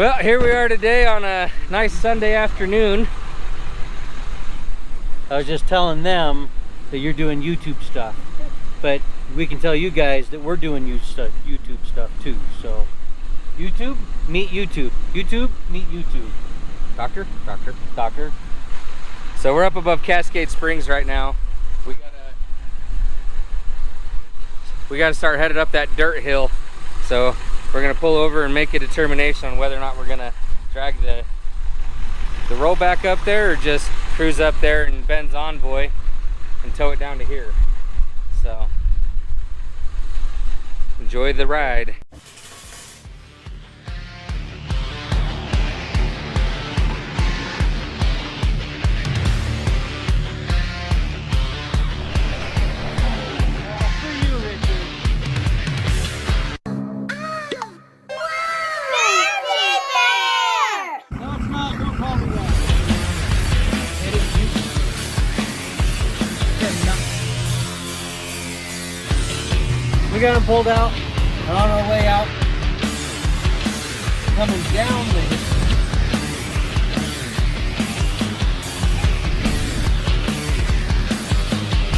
Well, here we are today on a nice Sunday afternoon. I was just telling them that you're doing YouTube stuff, but we can tell you guys that we're doing YouTube stuff too. So, YouTube, meet YouTube. YouTube, meet YouTube. Doctor. So we're up above Cascade Springs right now. We gotta start headed up that dirt hill. So we're gonna pull over and make a determination on whether or not we're gonna drag the roll back up there or just cruise up there in Ben's Envoy and tow it down to here. So enjoy the ride. we got them pulled out and on our way out, coming down the hill.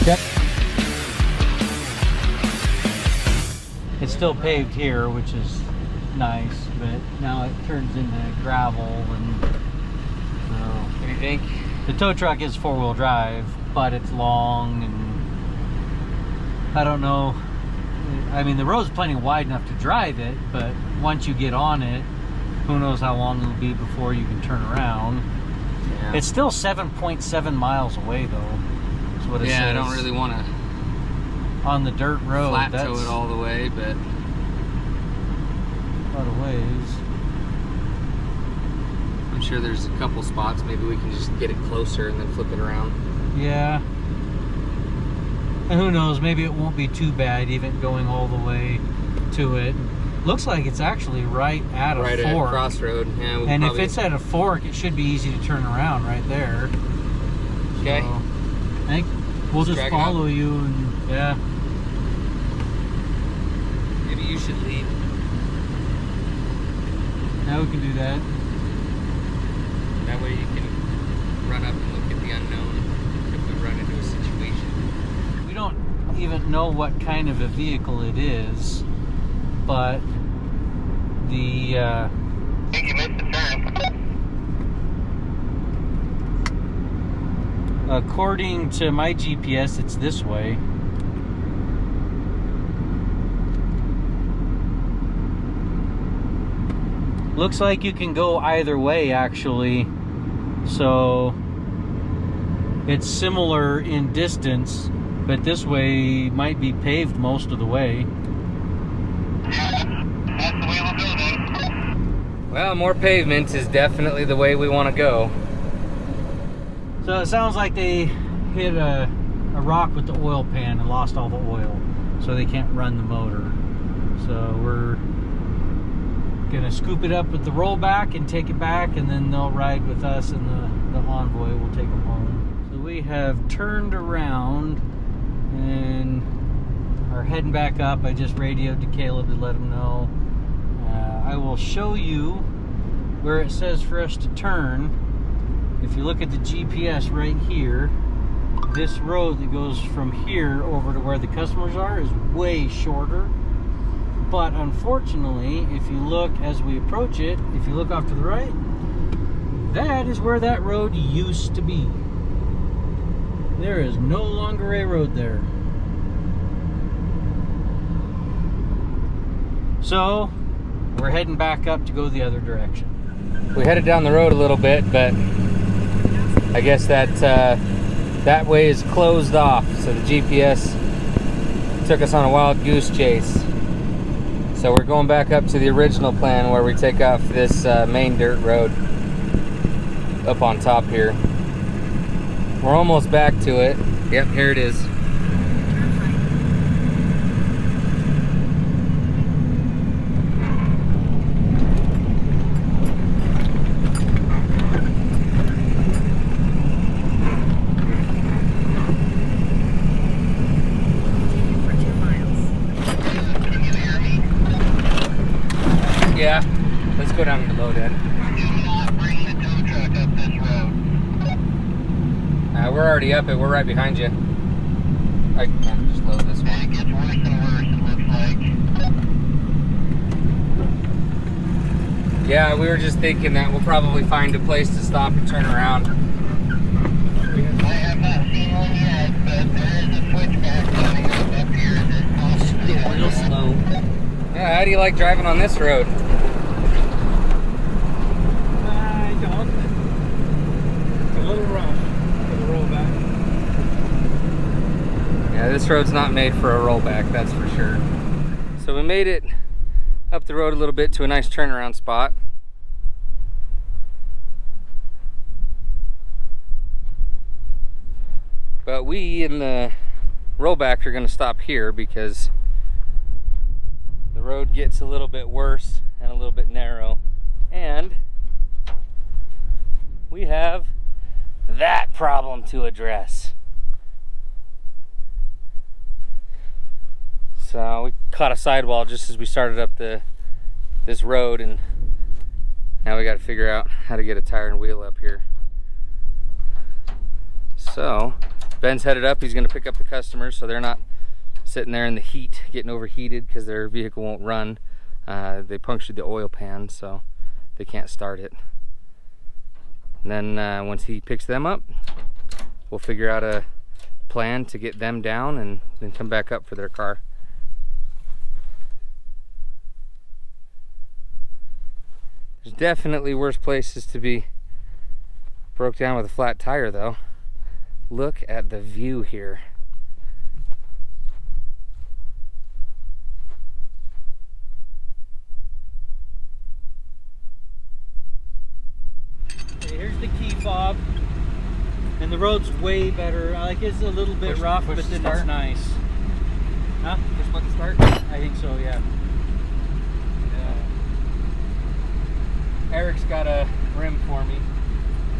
Yep. It's still paved here, which is nice, but now it turns into gravel, and so What do you think? the tow truck is four-wheel drive, but it's long, and I don't know. I mean, the road's plenty wide enough to drive it, but once you get on it, who knows how long it'll be before you can turn around. Yeah. It's still 7.7 miles away, though. Is what it says. Yeah, I don't really want to on the dirt road. flat That's tow it all the way, but a lot of ways. I'm sure there's a couple spots. Maybe we can just get it closer and then flip it around. Yeah. And who knows, maybe it won't be too bad even going all the way to it. Looks like it's actually right at a fork. Right at a crossroad. Yeah, we'll and probably... if it's at a fork, it should be easy to turn around right there. Okay. So, I think we'll just drag it follow you, and yeah. Maybe you should lead. Now we can do that. That way you can run up and look at the unknown if we run into a situation. We don't even know what kind of a vehicle it is, but the I think you missed the turn. according to my GPS, it's this way. Looks like you can go either way, actually. So it's similar in distance, but this way might be paved most of the way. That's the way we'll go then. Well, more pavement is definitely the way we want to go. So it sounds like they hit a rock with the oil pan and lost all the oil, so they can't run the motor. So we're gonna scoop it up with the rollback and take it back, and then they'll ride with us, and the Envoy will take them home. So we have turned around and are heading back up. I just radioed to Caleb to let him know. I will show you where it says for us to turn. If you look at the GPS right here, this road that goes from here over to where the customers are is way shorter. But unfortunately, if you look as we approach it, if you look off to the right, that is where that road used to be. There is no longer a road there. So we're heading back up to go the other direction. We headed down the road a little bit, but I guess that that way is closed off. So the GPS took us on a wild goose chase. So we're going back up to the original plan where we take off this main dirt road up on top here. We're almost back to it. Yep, here it is. Yeah, let's go down to the low road, Ed. Do not bring the tow truck up this road. We're already up it. We're right behind you. I can just load this And one. it gets worse and worse, it looks like. Yeah, we were just thinking that we'll probably find a place to stop and turn around. I have not seen one yet, but there is a switchback coming up here that possibly has Real one. slow. Yeah, how do you like driving on this road? I don't. It's a little rough for the rollback. Yeah, this road's not made for a rollback, that's for sure. So we made it up the road a little bit to a nice turnaround spot. But we in the rollback are going to stop here because the road gets a little bit worse and a little bit narrow. And we have that problem to address. So we caught a sidewall just as we started up this road, and now we got to figure out how to get a tire and wheel up here. So Ben's headed up. He's going to pick up the customers so they're not sitting there in the heat getting overheated because their vehicle won't run. They punctured the oil pan, so they can't start it. And then once he picks them up, we'll figure out a plan to get them down and then come back up for their car. There's definitely worse places to be broke down with a flat tire, though. Look at the view here. Okay, here's the key fob, and the road's way better. Like, it's a little bit rough, but then it's nice. Huh? Push button start? I think so, yeah. Eric's got a rim for me.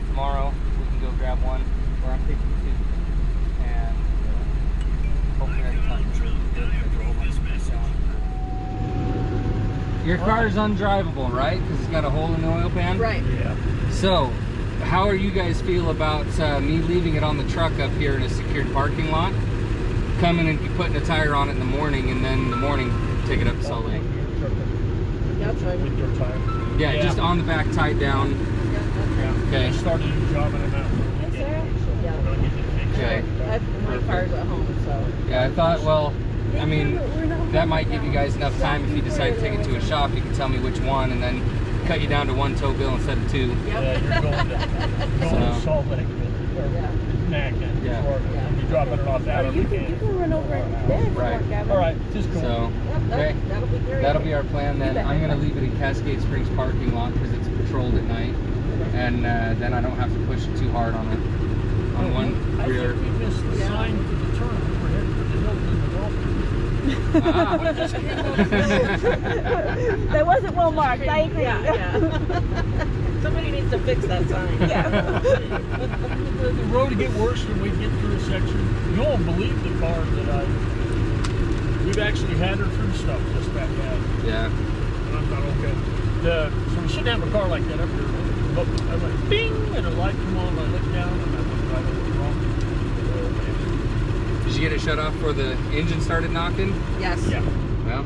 Tomorrow we can go grab one, or I'm taking two. And hopefully I can find Your car is undrivable, right? Because it's got a hole in the oil pan? Right. Yeah. So, how are you guys feel about me leaving it on the truck up here in a secured parking lot? Coming and putting a tire on it in the morning, and then in the morning take it up to Salt Lake? That's right. With your tire. Yeah, just on the back, tied down. Yeah, that's right. Okay. I started a job in an hour. Yes, sir. Yeah. Okay. My car's at home, so. Yeah, I thought, well, I mean, that might give you guys enough time if you decide to take it to a shop. You can tell me which one, and then cut you down to one tow bill instead of two. Yeah, you're going to Salt Lake or Nacton. Yeah. Florida. Yeah. And you're dropping it off out of You can run over and then Right. All right, just cool. So, Yep, okay, that'll be great. that'll be our plan then. I'm going to leave it in Cascade Springs parking lot because it's patrolled at night, and then I don't have to push it too hard on it. On one I rear. think we missed the sign for the turn. We're heading for the Hilton in the golf. That wasn't well marked, I agree. Yeah. Somebody needs to fix that sign. Yeah. The road would get worse when we get through a section. You won't believe the car that we've actually had her through stuff just that bad. Yeah. And I thought, okay. So we shouldn't have a car like that up here. But I went bing, and a light come on. I looked down, and I went right over the wrong. Did you get it shut off before the engine started knocking? Yes. Yeah. Well,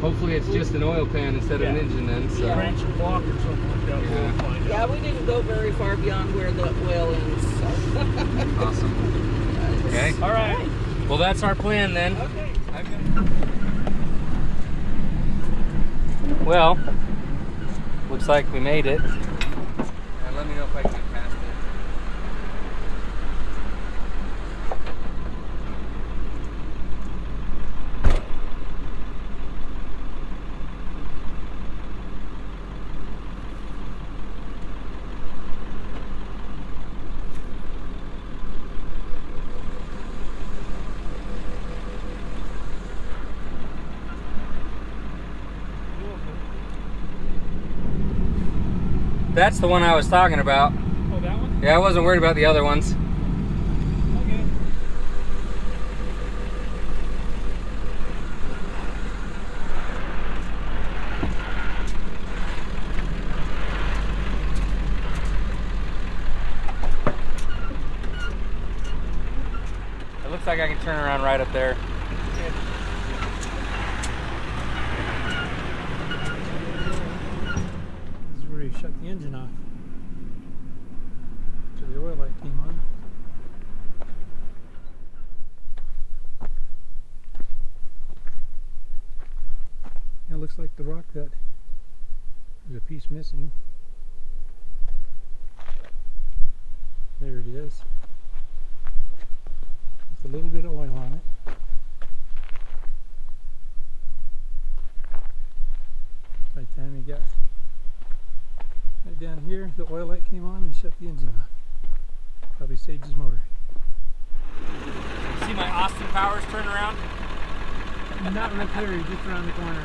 hopefully it's just an oil pan instead of an engine then. So. Branch or block or something like that. Yeah. We'll find out. Yeah, we didn't go very far beyond where the oil ends, so. Awesome. Okay. All right. Well, that's our plan then. Okay. Well, looks like we made it. And let me know if I can get past it. That's the one I was talking about. Oh, that one? Yeah, I wasn't worried about the other ones. Okay. Looks like I can turn around right up there. This is where he shut the engine off. So the oil light came on. It looks like the rock cut. There's a piece missing. There it is. With a little bit of oil on it. By the time he got right down here, the oil light came on and he shut the engine off. Probably saved his motor. See my Austin Powers turn around? Not right there, he's just around the corner.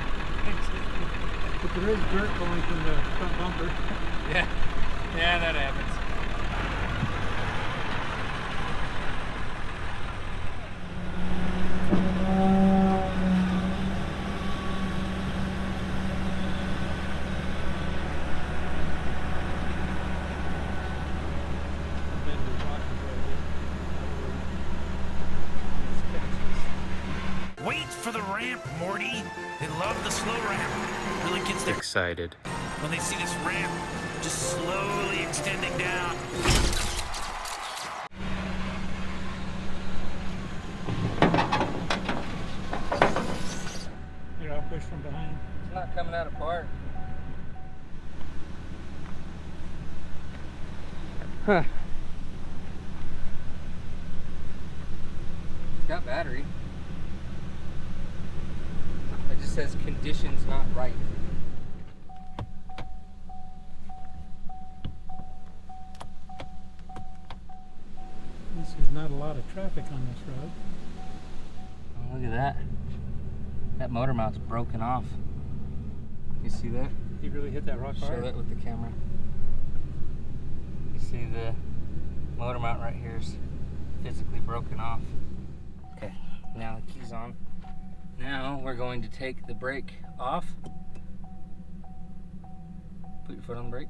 But there is dirt going from the front bumper. Yeah, yeah, that happens. Wait for the ramp, Morty. They love the slow ramp. Really gets their Excited. when they see this ramp just slowly extending down. Here, I'll push from behind. It's not coming out apart. Huh. It's got battery. It just says conditions not right. There's not a lot of traffic on this road. Oh, look at that. That motor mount's broken off. You see that? He really hit that rock Show hard. that with the camera. You see the motor mount right here is physically broken off. Okay, now the key's on. Now we're going to take the brake off. Put your foot on the brake.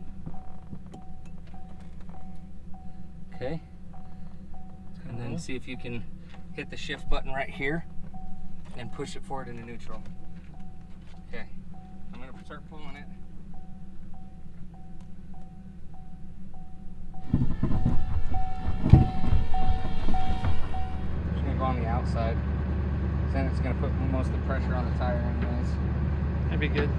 Okay. And then see if you can hit the shift button right here and push it forward into neutral. Okay. I'm gonna start pulling it. Just gonna go on the outside. Then it's gonna put most of the pressure on the tire anyways. That'd be good.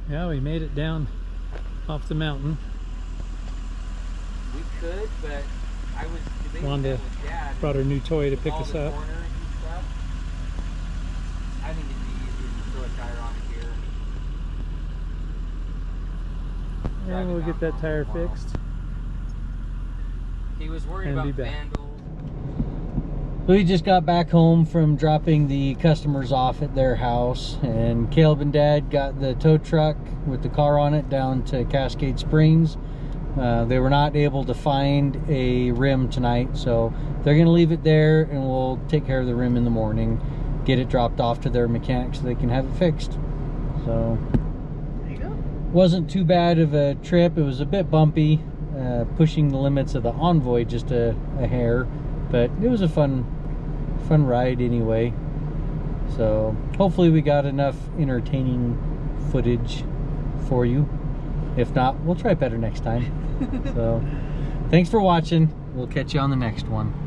Yeah, we made it down off the mountain. We could, but I was debating Wanda that with Dad. brought her new toy to pick All us the up. corners and stuff. I think it'd be easier to throw a tire on it here. Yeah, Drive it we'll down get that home tire tomorrow. fixed. He was worried And about be back. vandals. We just got back home from dropping the customers off at their house, and Caleb and Dad got the tow truck with the car on it down to Cascade Springs. They were not able to find a rim tonight, so they're going to leave it there and we'll take care of the rim in the morning, get it dropped off to their mechanic so they can have it fixed. So There you go. wasn't too bad of a trip. It was a bit bumpy, pushing the limits of the Envoy just a hair, but it was a fun ride anyway. So hopefully we got enough entertaining footage for you. If not, we'll try better next time. So thanks for watching. We'll catch you on the next one.